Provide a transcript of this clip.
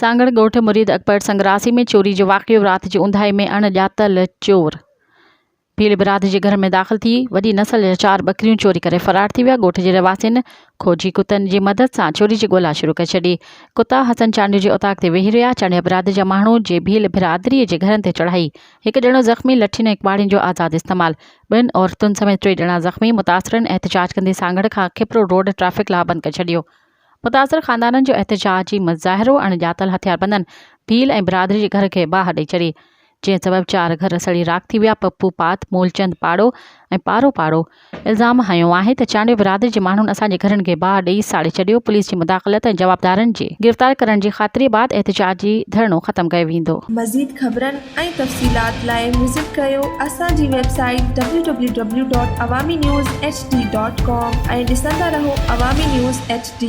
सांगड़ ॻोठ मुरीद अकबर संगरासी में चोरी जो वाक़ियो। रात जी उंधाई में अणॼातल चोर भील बिरादरी जे घर में दाख़िल थी वॾी नस्ल जा 4 बकरियूं चोरी करे फरार थी विया। ॻोठ जे रवासियुनि खोजी कुतनि जी मदद सां चोरी जी ॻोल्हा शुरू करे छॾी। कुता हसन चांडियो जे उताक ते वेही रहिया। चांडिया बिरादरी जा माण्हू जे भील बिरादरीअ जे घरनि ते चढ़ाई। हिकु ॼणो ज़ख़्मी, लठियुनि ऐं कुॿाड़ियुनि जो आज़ादु इस्तेमालु। 2 औरतुनि समेत 3 ॼणा ज़ख़्मी। मुतासिरनि एहतिजाज कंदे सांगड़ खां खिपरो रोड ट्रैफ़िक लाइ बंदि करे छॾियो। मुतासिर ख़ानदाननि जो एहतिजाजी मुज़ाहिरो अणॼातल हथियारबंदनि भील ऐं बिरादरी जे घर खे बाहि ॾेई छॾी, जंहिं सबबि 4 घर सड़ी राख थी विया। पप्पू पात, मूलचंद पाड़ो ऐं पारो पाड़ो इल्ज़ाम हयो आहे त चांडियो बिरादरी जे माण्हुनि असांजे घरनि खे बाहि ॾेई साड़े छॾियो। पुलिस जी मुदाख़लत ऐं जवाबदारनि जे गिरफ़्तार करण जी ख़ातिरी बाद एहतिजाजी धरणो ख़त्म कयो वेंदो। मज़ीद ख़बरनि ऐं तफ़सीलात लाइ विज़िट कयो असांजी वेबसाइट www.awamiNewsHD.com ऐं ॾिसंदा रहो अवामी न्यूज़ HD।